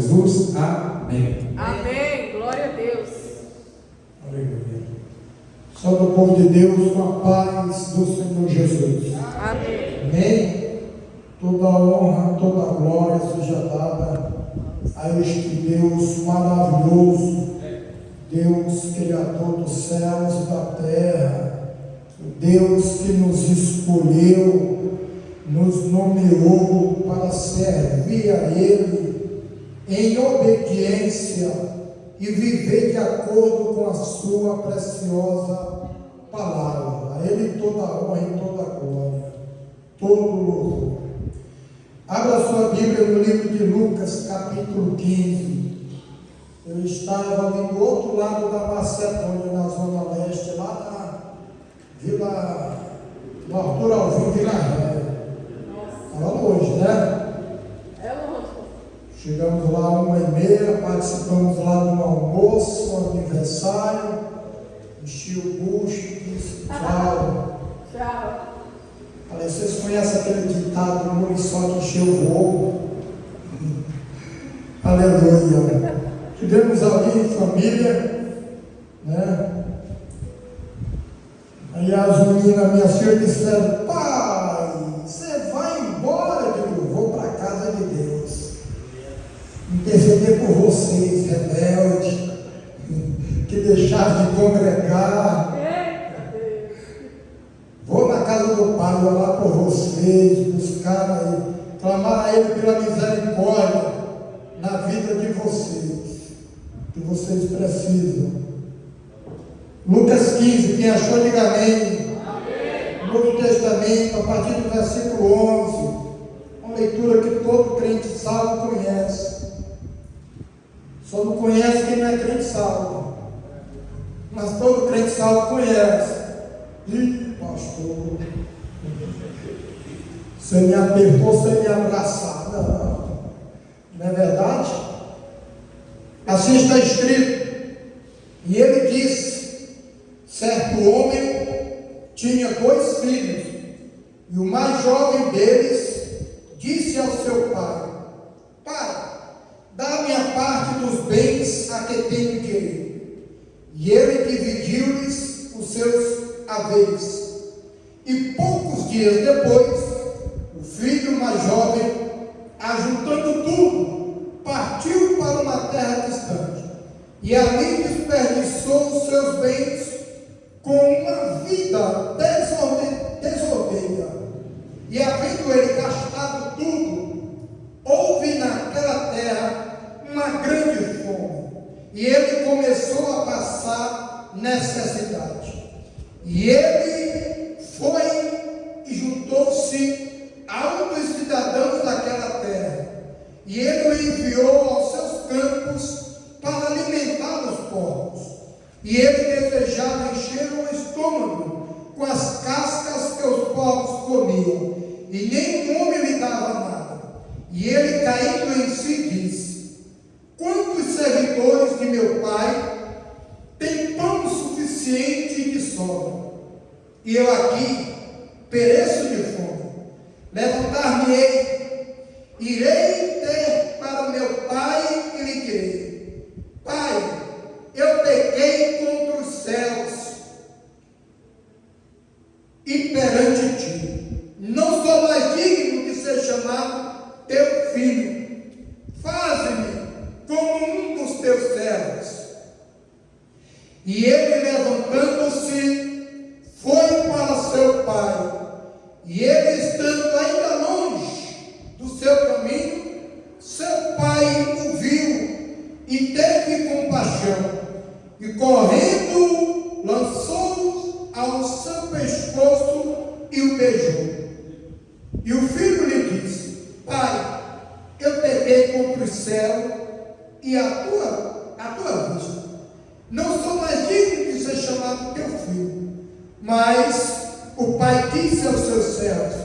Jesus. Amém. Amém. Glória a Deus. Aleluia. Só do povo de Deus, com a paz do Senhor Jesus. Amém. Amém. Toda a honra, toda a glória seja dada a este Deus maravilhoso, Deus Criador dos céus e da terra, o Deus que nos escolheu, nos nomeou para servir a Ele em obediência e viver de acordo com a sua preciosa palavra. A Ele toda a honra e toda a glória, todo o louvor. Abra sua Bíblia no livro de Lucas, capítulo 15. Eu estava ali do outro lado da Macedônia, na zona leste, lá na Vila, no Arthur Alvim, Vila Ré. Estava longe, né? É longe. Chegamos lá 1h30, participamos lá de um almoço, um aniversário, enchi o bucho, disse tchau. Tchau. Falei, vocês conhecem aquele ditado do Muriçoca que encheu o ovo? Aleluia. Tivemos ali em família, né? Aí as meninas, minhas filhas, disseram: pai, você vai embora? Eu digo: vou para a casa de Deus. Interceder por vocês, rebeldes, que deixaram de congregar. Vou na casa do Pai, orar por vocês, buscar a Ele, clamar a Ele pela misericórdia na vida de vocês, que vocês precisam. Lucas 15, quem achou, diga amém. Novo Testamento, a partir do versículo 11, uma leitura que todo crente salvo conhece. Só não conhece quem não é crente salvo, mas todo crente salvo conhece. E pastor, você me apertou, você me abraçar. Não é verdade? Assim está escrito. E ele disse: certo homem tinha 2 filhos, e o mais jovem deles disse ao seu pai: pai, dá-me a parte dos bens a que tenho direito. E ele dividiu-lhes os seus haveres. E poucos dias depois, o filho mais jovem, ajuntando tudo, partiu para uma terra distante, e ali desperdiçou os seus bens com uma vida desordeira. E havendo ele gastado tudo, houve naquela terra uma grande fome, e ele começou a passar necessidade. E ele foi e juntou-se a um dos cidadãos daquela terra, e ele o enviou aos seus campos para alimentar os porcos. E ele desejava encher o estômago com as cascas que os porcos comiam, e nem homem lhe dava nada. E ele, caindo em si, disse: quantos servidores de meu pai têm pão suficiente e de sobra, e eu aqui pereço de fome? Levantar-me-ei, irei ter para meu pai e lhe direi: pai, eu pequei contra os céus e perante ti, não sou mais digno de ser chamado teu filho. Faze-me como um dos teus servos. E ele, levantando-se, foi para seu pai. E ele, estando ainda longe do seu caminho, seu pai o viu e teve compaixão, e correndo lançou-o ao seu pescoço e o beijou. E o filho lhe disse: pai, eu pequei contra o céu e a tua vista, não sou mais digno de ser chamado teu filho. Mas o pai disse aos seus servos: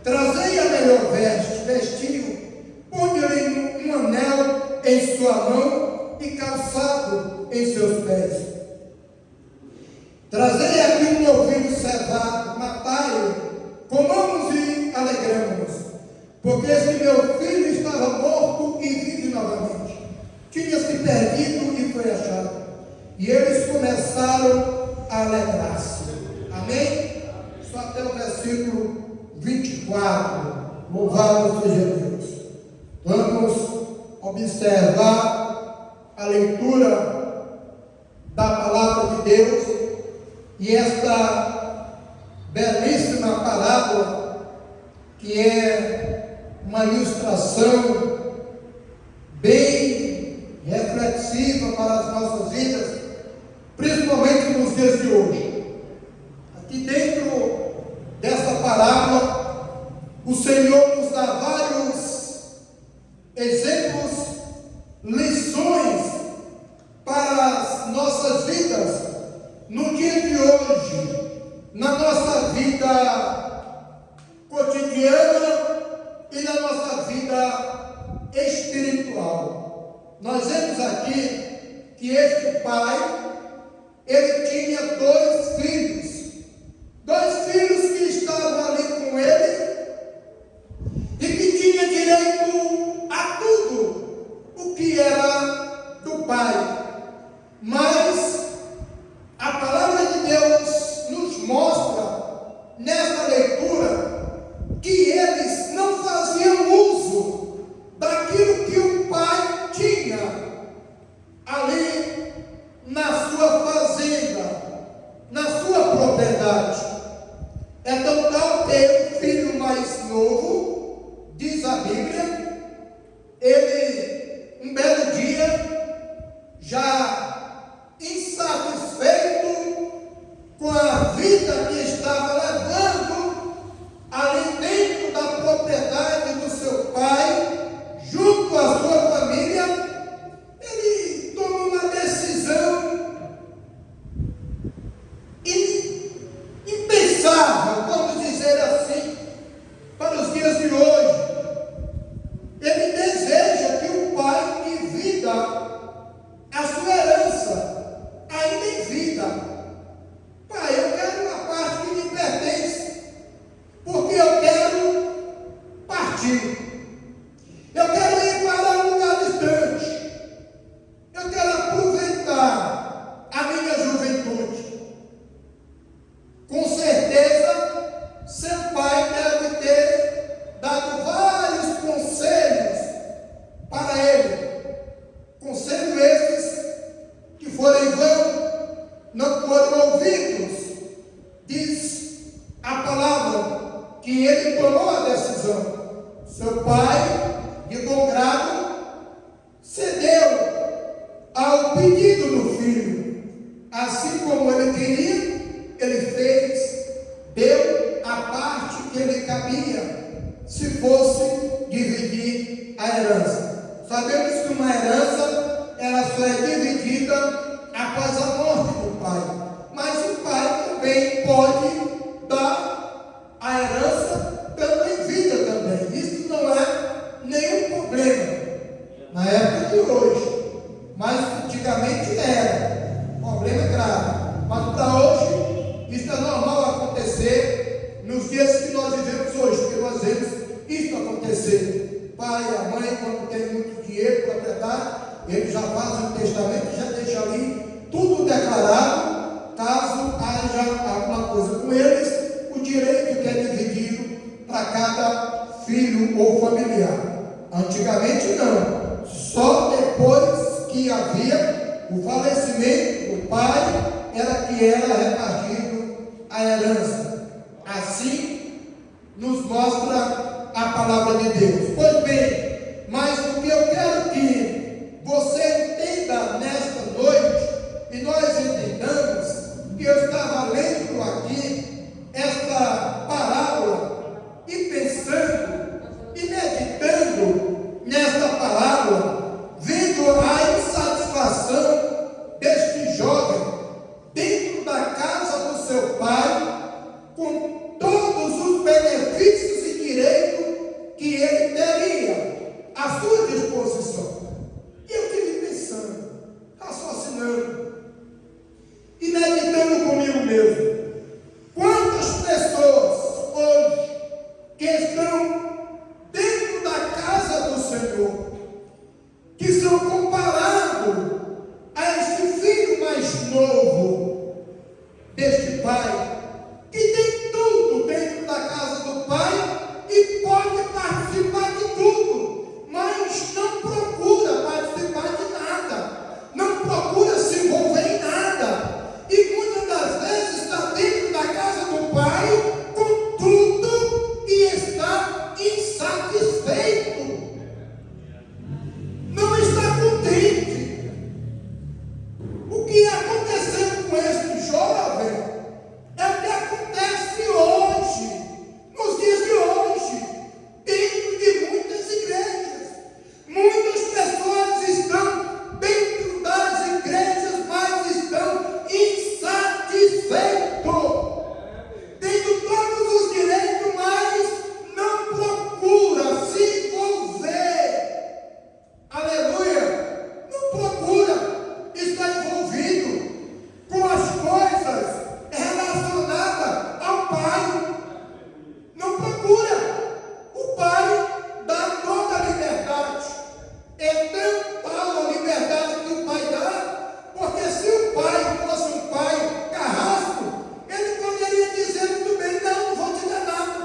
trazei a melhor veste, vestiu, ponde-lhe um anel em sua mão e calçado em seus pés. Trazei aqui um novilho cevado, matai-o, comamos e alegramos-nos, porque esse meu filho estava morto e vive novamente, e eles começaram a alegrar-se. Amém? Só até o versículo 24. Louvado seja Deus. Vamos observar a leitura da palavra de Deus e esta belíssima parábola, que é uma ilustração bem reflexiva para as nossas vidas, principalmente nos dias de hoje. Aqui dentro dessa parábola, o Senhor nos dá vários exemplos, lições para as nossas vidas, no dia de hoje, na nossa vida cotidiana e na nossa vida espiritual. Nós vemos aqui que este pai, ele tinha dois filhos que estavam ali com ele e que tinha direito a tudo o que era do pai. Mas a palavra de Deus nos mostra nesta leitura que eles não faziam uso daquilo que o pai tinha ali na sua fazenda, na sua propriedade. É tão tal que o filho mais novo, diz a Bíblia, ele, um belo dia, já insatisfeito com a vida que estava levando ali dentro da propriedade do seu pai, junto à sua família, ele tomou uma decisão impensável, vamos dizer assim, para os dias de hoje. Ele deseja que o pai divida a sua herança, ainda em vida. Pai, eu quero uma parte que me pertence, porque eu quero partir. Eu quero ir para um lugar distante. Eu quero aproveitar a minha juventude. Com certeza, seu pai deve ter dado vários conselhos para ele. Conselhos esses que foram em vão, não foram ouvidos. Diz a palavra que ele tomou a decisão. Seu pai, de bom grado, cedeu ao pedido do filho. Assim como ele queria, ele fez, deu a parte que lhe cabia, se fosse dividir a herança. Sabemos que uma herança, ela só é dividida após a morte do pai. Mas o pai também pode dar a herança estando em vida também. Isso não é nenhum problema na época de hoje. Mas antigamente era. O problema é grave. Mas para hoje, isso é normal acontecer nos dias que nós vivemos hoje, porque nós vemos isso acontecer. Pai, a mãe, quando tem muito dinheiro, propriedade, ele já faz um testamento, já deixa ali tudo declarado. Caso haja alguma coisa com eles, o direito que é dividido para cada filho ou familiar. Antigamente não, só depois que havia o falecimento do pai era que era repartido a herança. Assim nos mostra a palavra de Deus. Pois bem, mas o que eu quero que você entenda nesta noite, e nós entendamos, que eu estava lendo aqui esta parábola e pensando e meditando nesta parábola, vendo a insatisfação deste jovem dentro da casa do seu pai, com todos os benefícios e direitos que ele mais novo deste pai, que tem tudo dentro da casa do pai e pode participar de tudo, mas não procura participar de nada, não procura se envolver em nada, e muitas das vezes está dentro da casa do pai com tudo e está insatisfeito, não está contente. O que aconteceu com esse jovem é o que acontece hoje, nos dias de hoje, dentro de muitas igrejas. Muitas pessoas estão dentro das igrejas, mas estão insatisfeitos, tendo todos os direitos, mas não procura se envolver. Aleluia! Não procura estar envolvido com as coisas relacionadas ao Pai. Não procura. O Pai dá toda a liberdade. É tão tal a liberdade que o Pai dá, porque se o Pai fosse um Pai carrasco, ele poderia dizer muito bem: não vou te dar nada.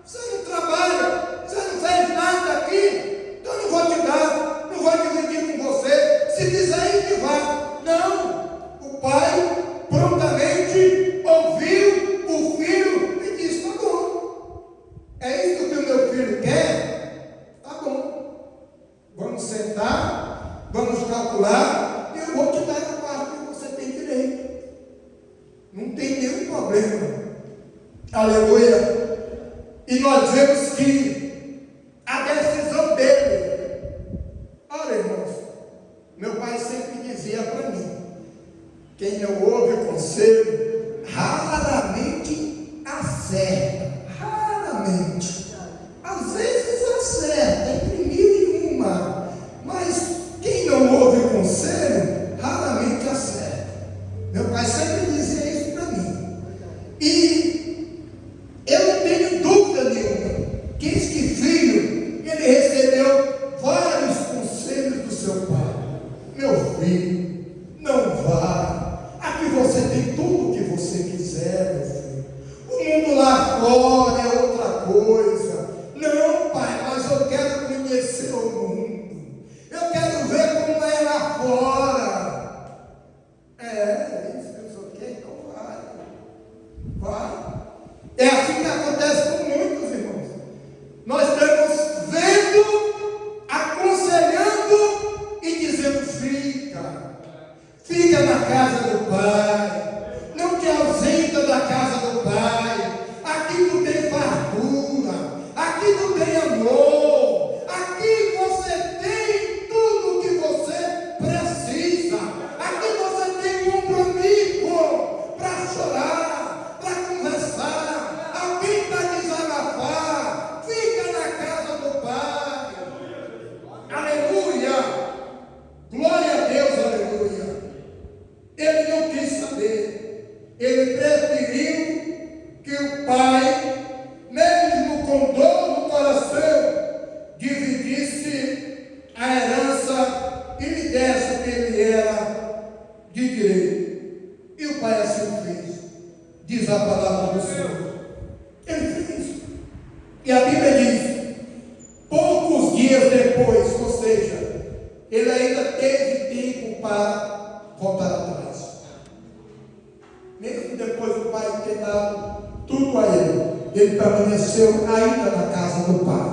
Você não trabalha, você não fez nada aqui, então não vou te dar, não vou dividir com você. Se quiser ir, que vá. Não. O Pai prontamente ouviu o filho e disse: tá bom, é isso que o meu filho quer? Tá bom, vamos sentar, vamos calcular, e eu vou te dar a parte que você tem direito. Não tem nenhum problema. Aleluia. E nós vemos que a decisão dele, olha, irmãos, meu pai sempre dizia para mim: quem não ouve conselho raramente acerta. Raramente. Às vezes acerta, entre mil e uma. Mas quem não ouve conselho raramente acerta. Meu pai sempre dizia isso para mim. E eu não tenho dúvida nenhuma que este filho, ele recebeu vários conselhos do seu pai. Meu filho, não vá. Aqui você tem tudo o que você quiser, meu filho. O mundo lá fora é outra coisa. Não, pai, mas eu quero conhecer o mundo. Eu quero ver como é lá fora. É isso que eu só quero, então vai. Vai. É assim que acontece com muitos, irmãos. Nós estamos vendo, aconselhando e dizendo: fica na casa do Pai, não te ausenta da casa do Pai. Aqui tu tem fartura, aqui tu tem amor, aqui você tem tudo o que você precisa, aqui você tem um ombro amigo para chorar, para conversar, alguém para desabafar. Fica na casa do Pai. Aleluia! Glória a Deus, aleluia! Ele não quis saber, ele preferiu que o pai, mesmo com dor no coração, dividisse a herança e lhe desse o que ele era de direito. E o pai assim fez, diz a palavra do Senhor. Ele fez. E a Bíblia diz: poucos dias depois, ou seja, ele ainda teve tempo para voltar atrás. Mesmo depois do pai ter dado tudo a ele permaneceu ainda na casa do pai.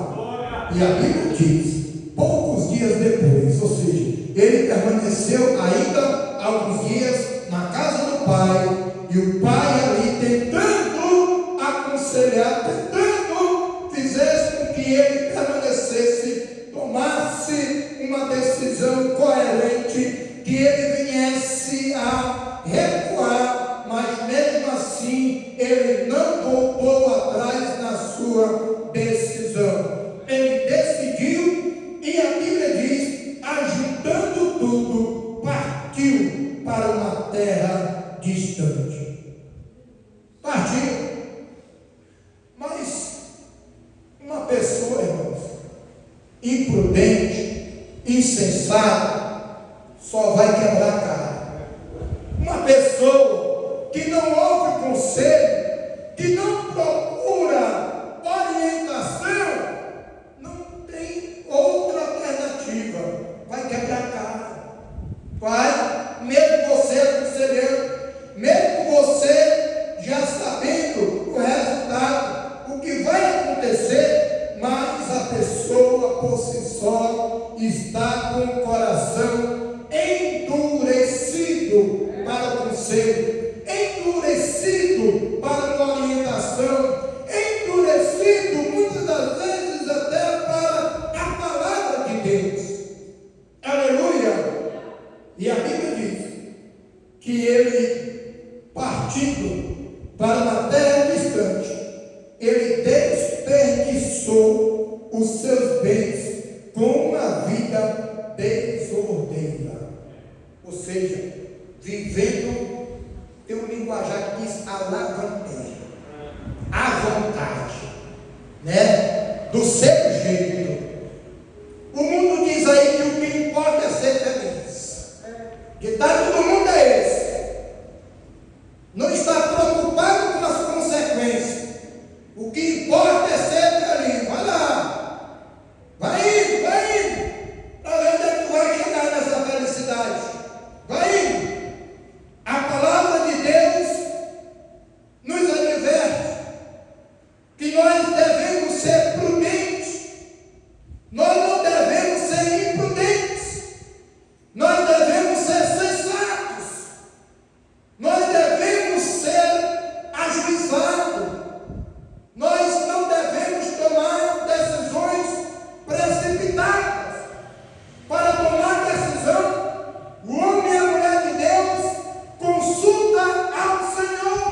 E a Bíblia diz: poucos dias depois, ou seja, ele permaneceu ainda alguns dias na casa do pai, e o pai ali tentando aconselhar, tentando fizesse com que ele permanecesse, tomasse uma decisão coerente, que ele viesse a recuar, mas mesmo assim ele não voltou atrás na sua decisão. Ele decidiu, e a Bíblia diz: ajuntando tudo, partiu para uma terra distante. Partiu. Mas uma pessoa, irmãos, imprudente, insensata, só vai quebrar a cara. Uma pessoa conselho, endurecido para uma orientação, endurecido muitas das vezes até para a palavra de Deus. Aleluia! E a Bíblia diz que ele, partindo para uma terra distante, ele desperdiçou os seus bens com uma vida desordeira. Ou seja, vivendo, tem um linguajar que diz alavanteia, à vontade, né? Do seu jeito. O mundo diz aí que o que importa é ser feliz. Ditado do mundo é esse. Não está preocupado com as consequências. O que importa é ser feliz. Vai lá. Vai indo. Para ver onde é que tu vai chegar nessa felicidade. Vai indo. A palavra de Deus nos adverte que nós devemos ser prudentes. Nós não devemos ser imprudentes. Nós devemos ser sensatos. Nós devemos ser ajuizados. Nós não devemos tomar decisões precipitadas. Para tomar decisão, o homem e a mulher de Deus consulta ao Senhor.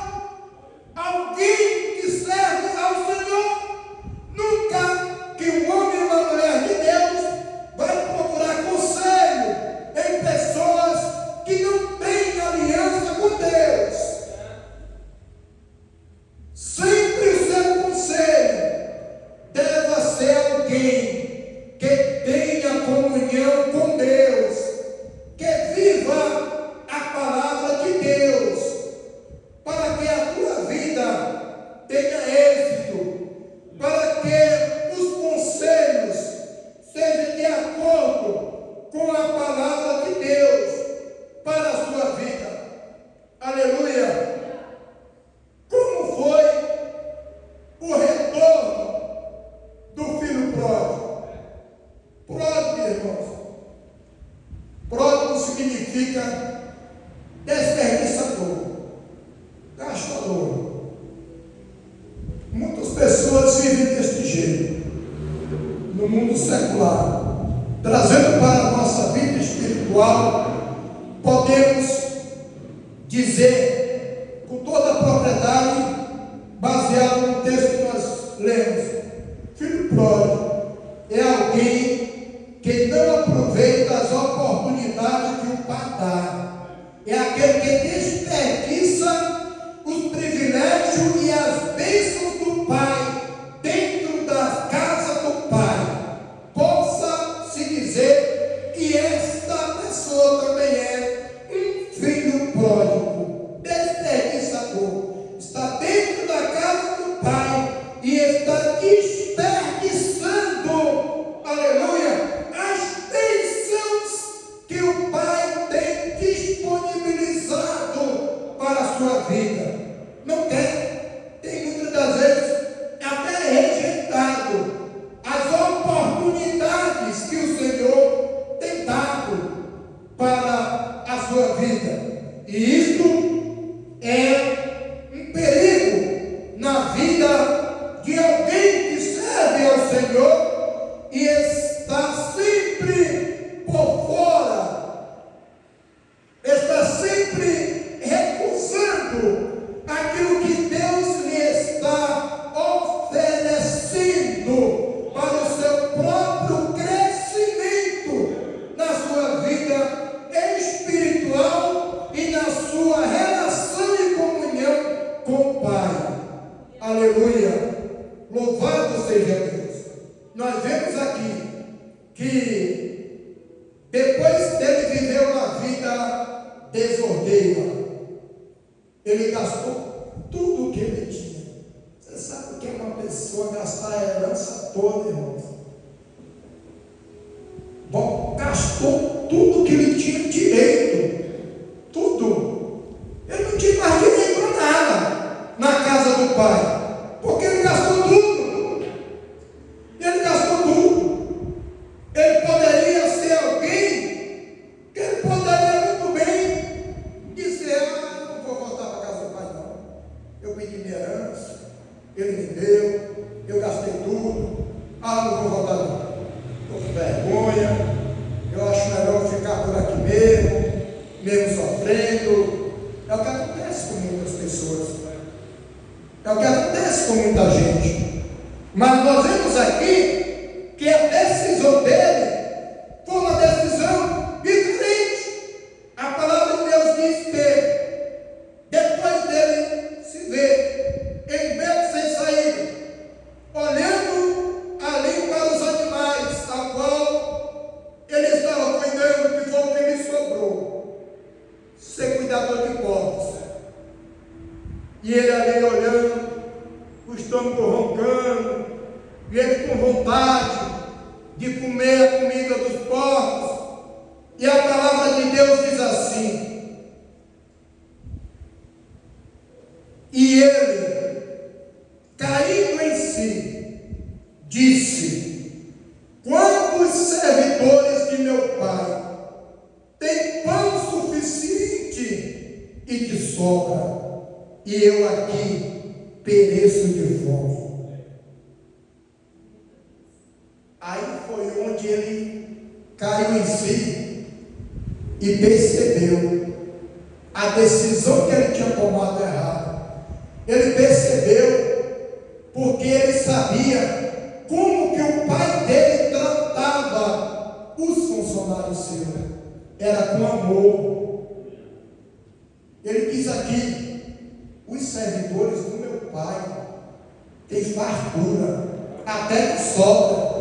Alguém que serve ao Senhor. Nunca que um homem e uma mulher de Deus vai procurar conselho em pessoas que não têm aliança com Deus. Sempre o seu conselho deve ser alguém que tenha comunhão com Deus, que viva a palavra de Deus, para que a tua vida tenha êxito, para que os conselhos sejam de acordo com a palavra de Deus para a sua vida. Aleluia! Como foi o retorno do filho pródigo? Pródigo, irmãos. Pródigo significa desperdiçador, gastador. Muitas pessoas vivem deste jeito, no mundo secular. Trazendo para a nossa vida espiritual, podemos dizer com toda a propriedade, baseado no texto que nós lemos: filho pródigo é alguém que não aproveita as oportunidades que o pai dá. É aquele que desperdiça os privilégios e as bênçãos do pai dentro da casa do pai. Possa-se dizer que esta pessoa também é um filho pródigo, desperdiçador. Está dentro da casa do pai e está desperdiçando, aleluia, as bênçãos que o pai tem disponibilizado para a sua vida. Não tem muitas das vezes até rejeitado as oportunidades que o Senhor tem dado para a sua vida. E isto é um perigo na vida de alguém que serve ao Senhor e está sempre por fora, está sempre recusando aquilo que Deus lhe está oferecendo para o seu próprio crescimento na sua vida espiritual e na sua relação e comunhão com o Pai. Aleluia! Louvado seja Deus! Nós vemos aqui que depois dele viver uma vida desordeira, ele gastou tudo o que ele tinha. Você sabe o que é uma pessoa gastar a herança toda, irmãos? Bom, gastou tudo que ele tinha direito. Tudo. Ele não tinha mais direito a nada na casa do pai, porque ele gastou tudo. Ele gastou tudo. Ele poderia ser alguém que ele poderia muito bem dizer: É o que acontece com muitas pessoas. É o que acontece com muita gente. Mas nós vemos aqui que a decisão dele foi uma decisão diferente. A palavra de Deus diz que depois dele se vê em beco sem saída, olhando ali para os animais, a qual ele estava cuidando, que foi o que lhe sobrou, ser cuidador de porcos. E ele ali olhando, o estômago roncando, e ele com vontade de comer a comida dos porcos. E a palavra de Deus diz assim: e ele, caindo em si, disse: quantos servidores de meu pai têm pão suficiente e de sobra, e eu aqui pereço de fome. Aí foi onde ele caiu em si e percebeu a decisão que ele tinha tomado errada. Ele percebeu porque ele sabia como que o pai dele tratava os funcionários seus. Era com amor. Ele diz aqui: os servidores do meu pai têm fartura, até que sobra.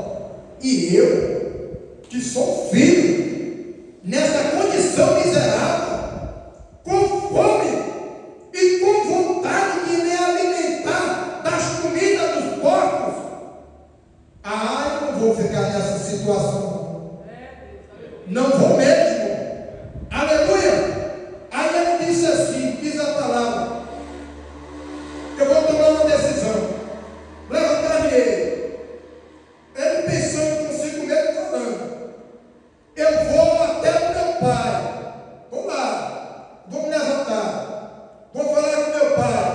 E eu, que sou filho, nessa condição miserável, com fome e com vontade de me alimentar das comidas dos porcos, eu não vou ficar nessa situação, não vou mesmo. Aleluia. Aí ele disse assim, diz a palavra: eu vou tomar uma decisão, levantar-me. Ele pensando consigo mesmo, falando: eu vou até o meu pai, vou lá, vou me levantar, vou falar com meu pai,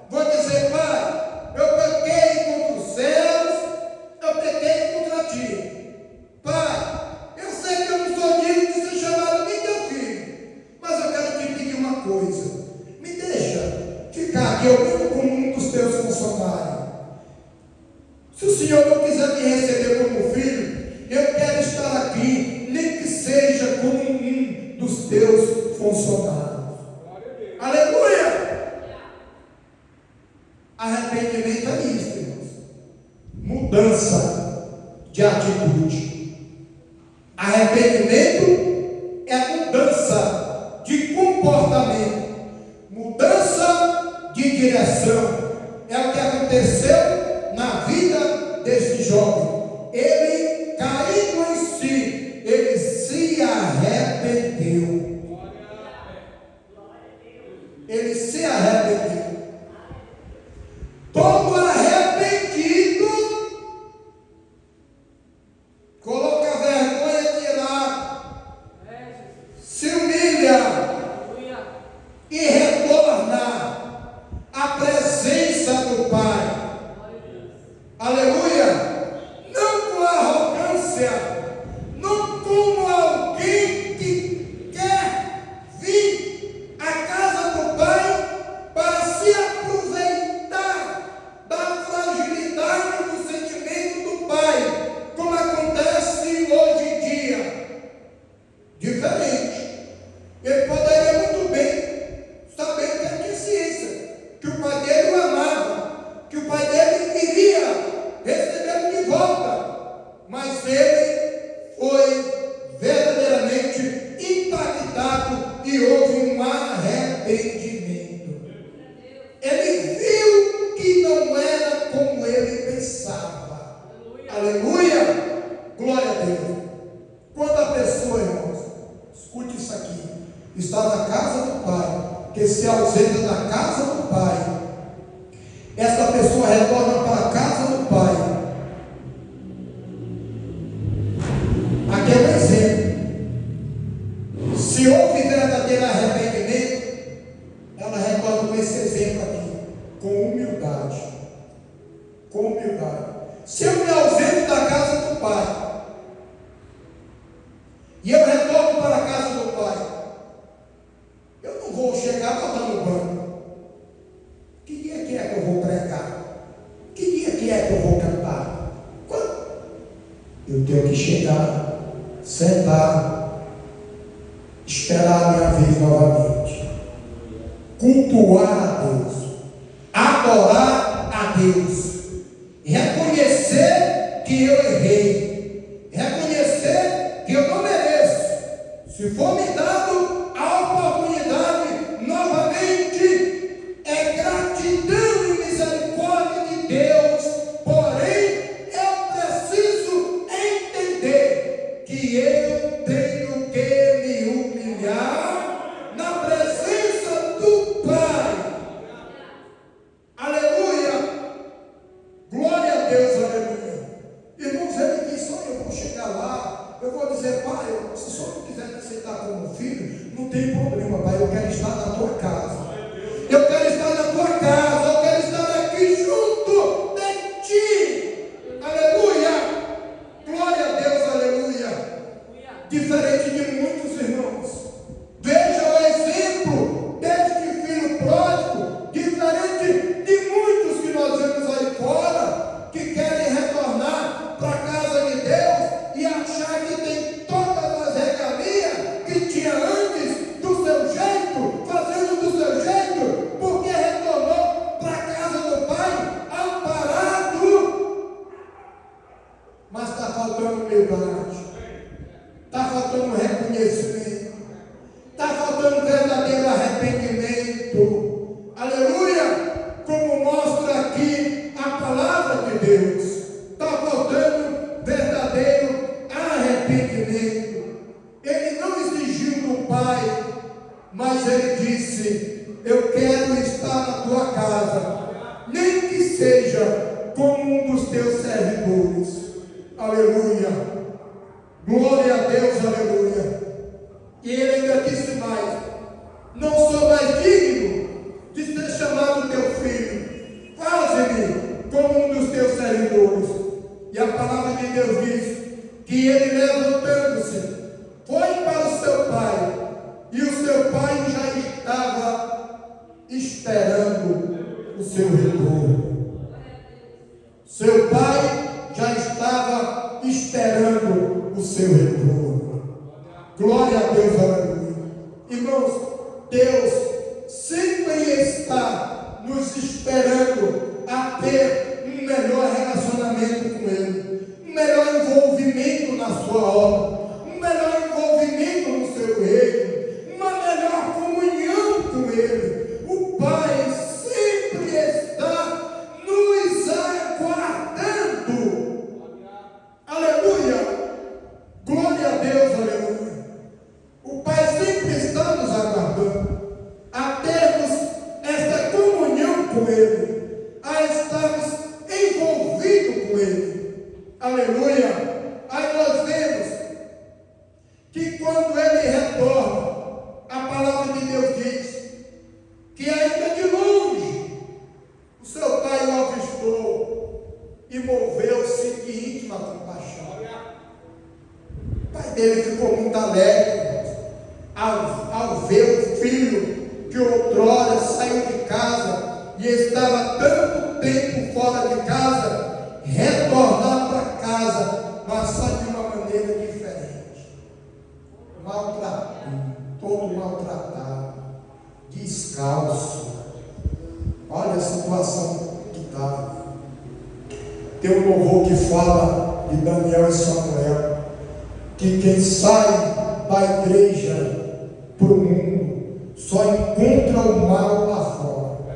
vou dizer: pai, eu pequei contra os céus, eu pequei contra ti. Pai, eu sei que eu não sou digno de ser chamado nem teu filho, mas eu quero te pedir uma coisa: me deixa ficar aqui, eu vivo como um dos teus funcionários. Se o Senhor não quiser me receber como filho, eu quero estar aqui, nem que seja como um dos teus funcionários. Aleluia! Arrependimento é isso, irmãos. Mudança de atitude. Arrependimento é mudança de comportamento, mudança de direção. É o que aconteceu na vida desse jovem. Ele, caindo em si, ele se arrependeu. Ele se arrependeu. Todo arrependido coloca a vergonha de lado, se humilha e retorna à presença do Pai. Aleluia! Não com arrogância, não como alguém que quer vir à casa do Pai para se aproveitar da fragilidade do sentimento do Pai, como acontece hoje em dia. Diferente. Ele poderia muito bem saber que tinha ciência, que o pai dele o amava, que o pai dele iria recebendo de volta, mas ele foi verdadeiramente impactado e houve um arrependimento. Ele viu que não era como ele pensava. Aleluia! Glória a Deus. Quando a pessoa, irmãos, escute isso aqui, está na casa do Pai, que se ausenta da casa do Pai, esta pessoa retorna para a casa do Pai. Aqui é um exemplo. Se houve verdadeiro arrependimento, ela retorna com esse exemplo aqui, com humildade. Com humildade. Se eu me ausento da casa do Pai e eu retorno para a casa do Pai, eu não vou chegar e botar no banco. Que dia que é que eu vou pregar? Que dia que é que eu vou cantar? Quando? Eu tenho que chegar, sentar, esperar a minha vez novamente. Cultuar a Deus. Adorar a Deus. Reconhecer que eu errei. Reconhecer que eu não mereço. Se for me dado a oportunidade novamente, é gratidão e misericórdia de Deus. Porém, eu preciso entender que eu tenho que me humilhar na presença do Pai. Aleluia! Glória a Deus, aleluia! Irmãos, ele disse: olha, eu vou chegar lá, eu vou dizer: pai, se só não quiser me aceitar como filho, não tem problema, pai, eu quero estar na tua casa. Eu quero estar na tua casa, eu quero estar aqui junto de ti. Aleluia! Glória a Deus, aleluia! Diferente de muitos irmãos, veja o exemplo deste filho pródigo, diferente de muitos que nós vemos aí fora, que querem retornar para a casa de Deus e achar que tem todas as regalias que tinha antes, do seu jeito, fazendo do seu jeito, porque retornou para a casa do Pai amparado. Mas está faltando humildade, está faltando reconhecimento, está faltando verdadeiro arrependimento. Aleluia! Como mostra aqui a palavra de Deus, está faltando verdadeiro arrependimento. Ele não exigiu do Pai, mas ele disse: eu quero estar na tua casa, nem que seja como um dos teus servidores. Aleluia! Glória a Deus, aleluia! E ele ainda disse mais: não sou mais digno de ser chamado teu filho, faze-me como um dos teus servidores. E a palavra de Deus diz que ele, levantando-se, foi para o seu pai, e o seu pai já estava esperando o seu retorno. Seu pai já estava esperando o seu retorno. Glória a Deus, aleluia. Irmãos, Deus sempre está nos esperando a ter um melhor relacionamento com Ele, um melhor envolvimento na sua obra, um melhor envolvimento no seu reino, uma melhor comunhão com Ele. O Pai sempre está nos aguardando. Aleluia! Glória a Deus, aleluia! O Pai sempre está nos aguardando a termos esta comunhão com Ele, a estarmos envolvidos com Ele. Aleluia! Aí nós vemos que quando Ele retorna, a palavra de Deus diz que ainda de longe o seu pai o avistou e moveu-se de íntima compaixão. O pai dele ficou muito alegre ao ver o filho que outrora saiu de casa e estava tanto tempo fora de casa, retornar para casa, mas só de uma maneira diferente. Maltratado, todo maltratado, descalço. Olha a situação que estava. Tem um louvor que fala de Daniel e Samuel, que quem sai da igreja para o mundo só encontra o mal lá fora.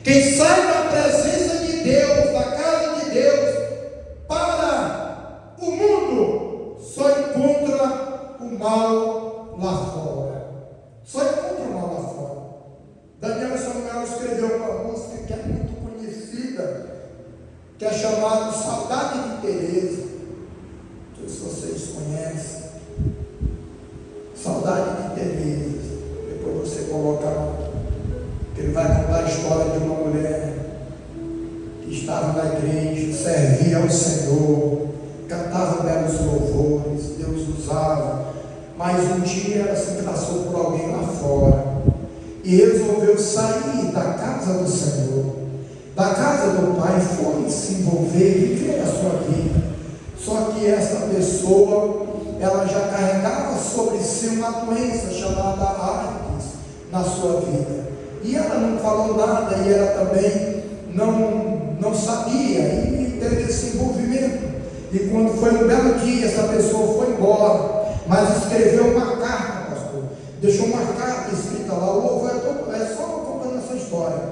Quem sai da presença de Deus, da casa de Deus, para o mundo, só encontra o mal lá fora. Só encontra o mal lá fora. Daniel e Samuel escreveu uma música que é muito conhecida, que é chamada Saudade de Teresa. Não sei se vocês conhecem. Saudade de Teresa. Depois você coloca, que ele vai contar a história de uma mulher que estava na igreja, servia ao Senhor, cantava belos louvores, Deus usava, mas um dia ela se engraçou por alguém lá fora. e resolveu sair da casa do Senhor, da casa do Pai, foi se envolver, viver a sua vida. Só que essa pessoa, ela já carregava sobre si uma doença chamada AIDS na sua vida, e ela não falou nada, e ela também não sabia, e teve esse envolvimento. E quando foi um belo dia, essa pessoa foi embora, mas escreveu uma carta, pastor, deixou uma carta escrita lá. O louvor é só contando essa história.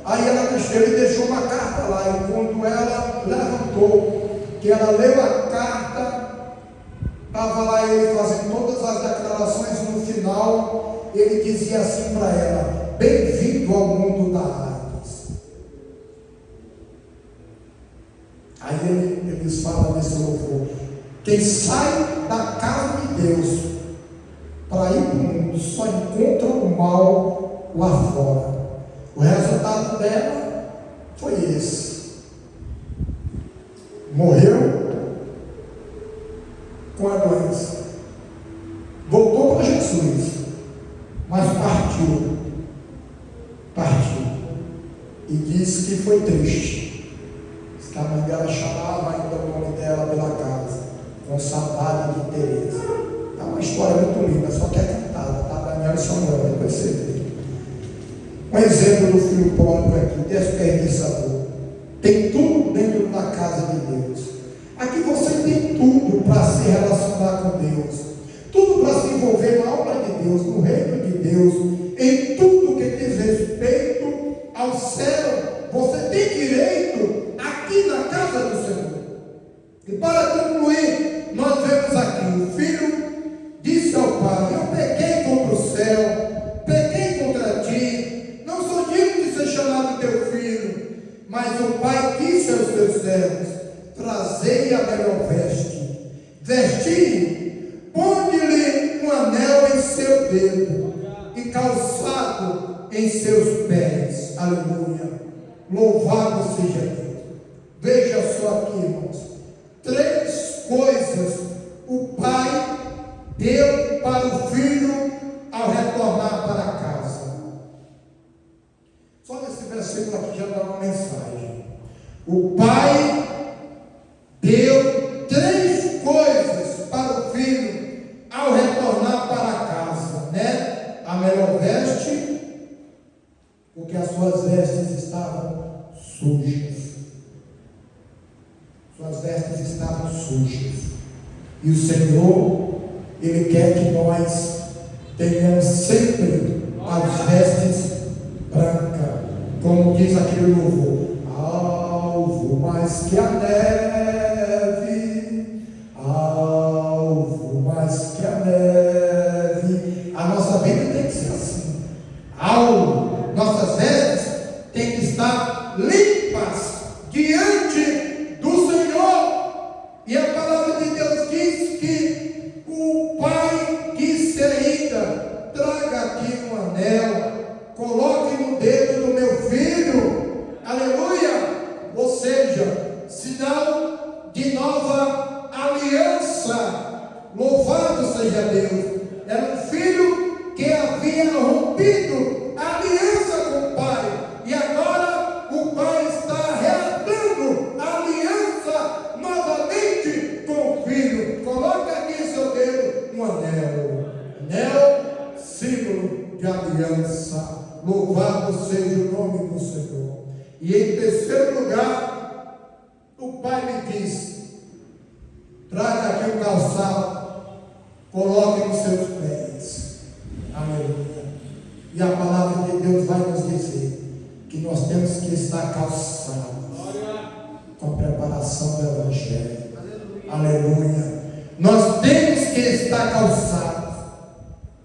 Aí ela escreveu e deixou uma carta lá, e quando ela levantou, que ela leu a carta, estava lá ele fazendo todas as declarações. No final ele dizia assim para ela: bem-vindo ao mundo da AIDS. Aí eles falam nesse louvor: quem sai da casa de Deus para ir para o mundo só encontra o mal lá fora. O resultado dela foi esse: morreu com a doença, voltou para Jesus, mas partiu, e disse que foi triste, que a mãe dela chamava ainda o nome dela pela casa, com saudade de Teresa. É uma história muito linda, só que é cantada, tá? Daniel e Samuel, depois você vê. Um exemplo do filho pródigo aqui, desperdiçador. Tem tudo dentro da casa de Deus. Aqui você tem tudo para se relacionar com Deus, tudo para se envolver na obra de Deus, no reino de Deus, em tudo que diz respeito ao céu. Você tem direito aqui na casa do Senhor. E para concluir, nós vemos aqui: o filho disse ao pai: eu pequei contra o céu, pequei contra ti, não sou digno de ser chamado teu filho. Mas o pai disse aos seus servos: trazei a melhor veste, vesti-o, ponde-lhe um anel em seu dedo e calçado em seus pés. Aleluia, louvado seja Deus. Veja só aqui, irmãos, 3 coisas o pai deu para o filho ao retornar para casa. Só nesse versículo aqui já dá uma mensagem. O pai deu 3 coisas para o filho ao retornar para casa, né? A melhor veste, porque as suas vestes estavam sujas. Suas vestes estavam sujas. E o Senhor, Ele quer que nós tenhamos sempre as vestes brancas, como diz aquele louvor: alvo mais que a neve, alvo mais que a neve. A nossa vida tem que ser assim. Alvo, nossas vestes têm que estar limpas diante do Senhor. E a palavra de Deus diz que o pai disse ainda: traga aqui um anel, coloque no dedo do meu filho. Aleluia. Ou seja, sinal de nova aliança. Louvado seja Deus. Era um filho que havia rompido a aliança com o pai, e agora o pai está reatando a aliança novamente com o filho. Coloca aqui em seu dedo um anel. Anel, símbolo de aliança. Louvado seja o nome do Senhor. E em terceiro lugar, o pai me diz: traga aqui o calçado, coloque nos seus pés. Aleluia. E a palavra de Deus vai nos dizer que nós temos que estar calçados com preparação do Evangelho. Aleluia. Nós temos que estar calçados.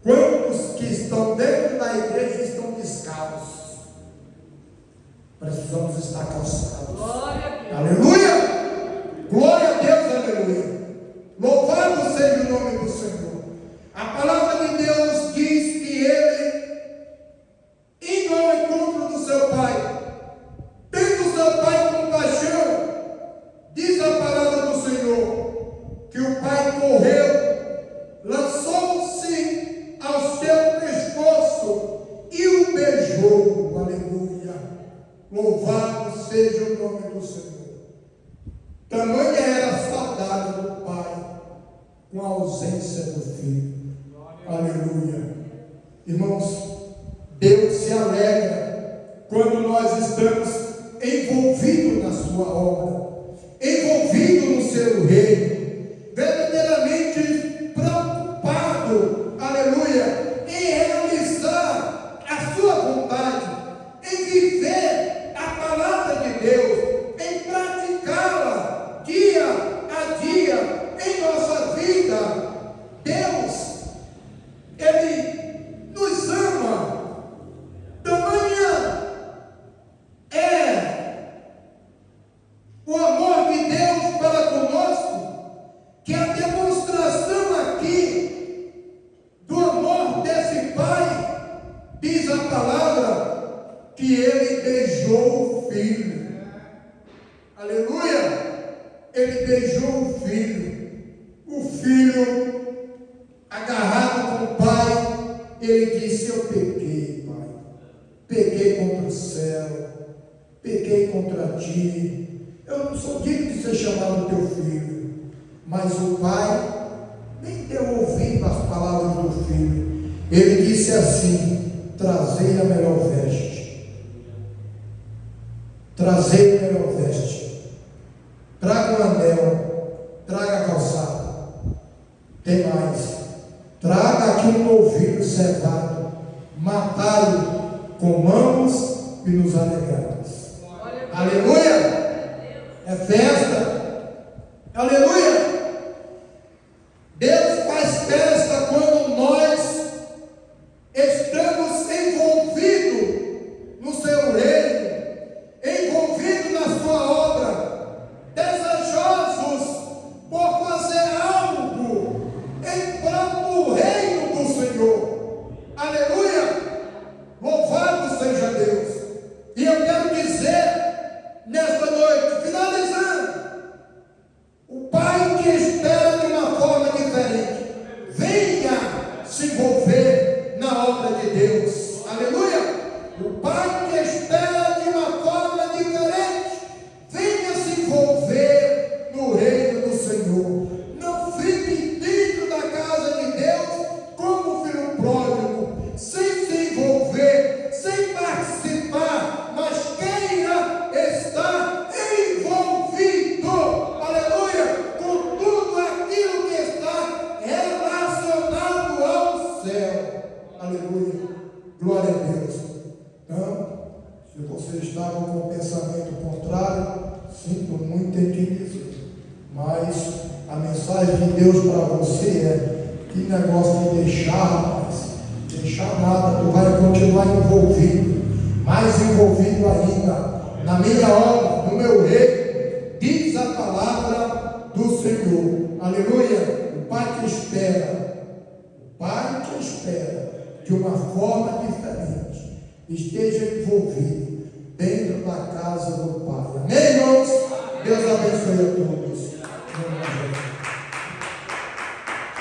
Quantos que estão dentro da igreja estão descalços? Precisamos estar calçados. Glória a Deus. Aleluia! Glória a Deus, aleluia! Louvado seja o nome do Senhor. A palavra de Deus diz que ele, indo ao encontro do seu pai, tendo seu pai compaixão, diz a palavra do Senhor, que o pai correu, lançou-se ao seu pescoço e o beijou. Louvado seja o nome do Senhor. Tamanha era a saudade do pai com a ausência do filho. Aleluia. Irmãos, Deus se alegra quando nós estamos envolvidos na sua obra, envolvidos no seu reino, verdadeiramente preocupado, aleluia, em realizar a sua vontade, em viver a palavra de Deus, em praticá-la dia a dia em nossa vida. Deus, Ele nos ama. Tamanha é o amor de Deus para conosco, que a demonstração aqui do amor desse Pai, diz a palavra, que Ele beijou o Filho. Aleluia! Ele beijou o Filho agarrado com o Pai, ele disse: eu pequei, Pai, pequei contra o céu, pequei contra ti, eu não sou digno de ser chamado teu filho. Mas o Pai nem deu ouvido às palavras do Filho. Ele disse assim: trazei a melhor veste, trazei a melhor veste, traga o anel, traga a calçada, tem mais, traga aqui um novilho cevado, matá-lo, comamos e nos alegramos. Aleluia! É festa. Aleluia! Deus faz festa quando nós estamos envolvidos no seu reino, envolvidos na sua obra, desejosos por fazer algo em prol do reino do Senhor. Aleluia! Louvado seja Deus. E eu quero dizer nesta noite, finalizando, o Pai que espera de uma forma diferente, venha se envolver na obra de Deus. Aleluia! O Pai que espera de uma forma diferente, venha se envolver no reino do Senhor. Não fique dentro da casa de Deus como filho pródigo, sem se envolver, sem participar, mas queira estar envolvido, aleluia, com tudo aquilo que está relacionado ao céu. Aleluia, glória a Deus. Então, se você estava com o pensamento contrário, sinto muito em te dizer, mas a mensagem de Deus para você é: que negócio de deixar, mas deixar nada, tu vai continuar envolvido, mais envolvido ainda na minha obra, no meu reino, diz a palavra do Senhor. Aleluia! O Pai que espera de uma forma diferente, esteja envolvido dentro da casa do Pai. Amém, irmãos? Deus abençoe a todos.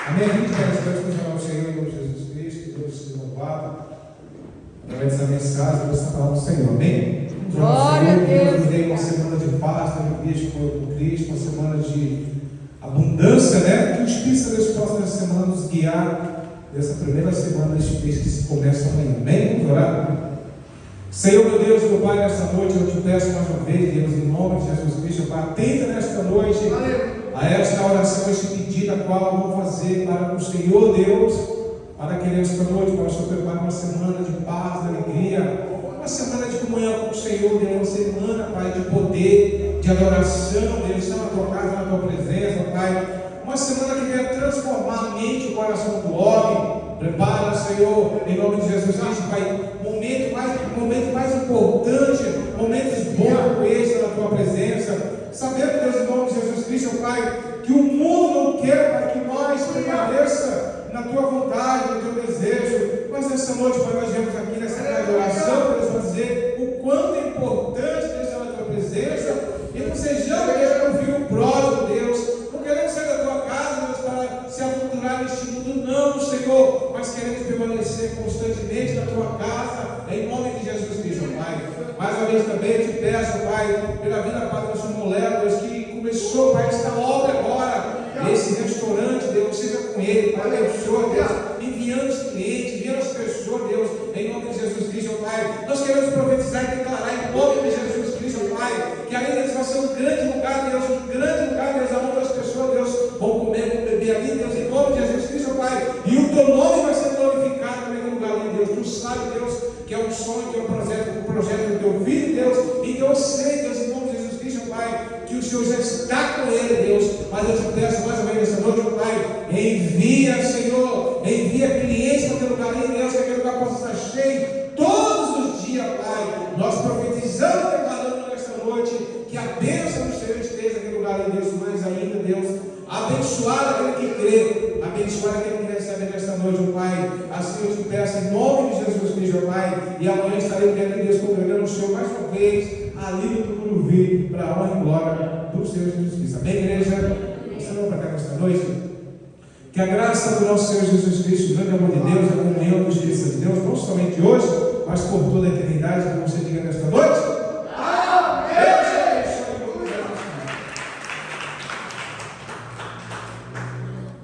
Amém. Muito bem, estamos ao Senhor em nome de Jesus Cristo. Deus seja louvado através dessa mensagem, dessa palavra do Senhor. Amém? Glória a Deus. Nos dê uma semana de paz, de vida com Cristo, uma semana de abundância, né? Que o Espírito de Deus possa nessa semana nos guiar nessa primeira semana deste mês que se começa amanhã. Amém? Vamos orar? Senhor, meu Deus, meu Pai, nesta noite eu te peço mais uma vez, Deus, em nome de Jesus Cristo, Pai, atenta nesta noite a esta oração, este pedido a qual eu vou fazer para o Senhor, Deus, para que nesta noite possa preparar uma semana de paz, de alegria, uma semana de comunhão com o Senhor, Deus, uma semana, Pai, de poder, de adoração, Deus, estar na tua casa, na tua presença, Pai, uma semana que venha transformar a mente e o coração do homem. Prepara, Senhor, em nome de Jesus Cristo, Pai, momento mais importante, momentos bons com esse na tua presença. Sabendo, Deus, em nome de Jesus Cristo, Pai, que o mundo não quer, Pai, que nós permaneça na tua vontade, no teu desejo. Mas nessa noite, Pai, nós viemos aqui nessa casa de oração para nos dizer o quanto é importante estar na tua presença e não sejamos um filho pródigo, Deus. Não queremos sair da tua casa, Deus, para se aventurar neste mundo, não, Senhor, mas queremos permanecer constantemente na tua casa, em nome de Jesus Cristo, Pai. Mais uma Deus, também te peço, Pai, pela vida, Pai, do Senhor Moléu, Deus, que começou, Pai, esta obra agora, esse restaurante, Deus, seja com ele, Pai, abençoa, Deus, enviando os clientes, enviando as pessoas, Deus, em nome de Jesus Cristo, Pai. Nós queremos profetizar e declarar em nome de Jesus Cristo, Pai, que além disso vai ser um grande lugar, Deus, onde as pessoas, Deus, vão comer, vão beber ali, Deus, em nome de Jesus Cristo, Pai, e o teu nome vai ser glorificado naquele lugar ali, Deus. Tu sabe, Deus, que é um sonho, que é um projeto do teu filho, Deus, e que eu sei, Deus, em nome de Jesus Cristo, Pai, que o Senhor já está com ele, Deus, mas eu te peço mais uma vez nessa noite, Pai, envia, Senhor, envia clientes para aquele lugar ali, Deus, que aquele lugar possa estar cheio todos os dias, Pai. Nós profetizamos e declarando nesta noite que a bênção do Senhor esteja naquele lugar ali, Deus, mais ainda, Deus, abençoar aquele que crê, abençoar aquele que recebe nesta noite, Pai. Assim eu te peço em nome de Jesus Cristo, Pai, e amanhã estarei aqui, Deus, congregando o Senhor mais uma vez, ali no Tucuruvi, para a honra e glória do Senhor Jesus Cristo. Amém, igreja? Você não vai estar nesta noite? Que a graça do nosso Senhor Jesus Cristo, o grande amor de Deus, a comunhão dos Espíritos de Deus, não somente hoje, mas por toda a eternidade, como você diga nesta noite.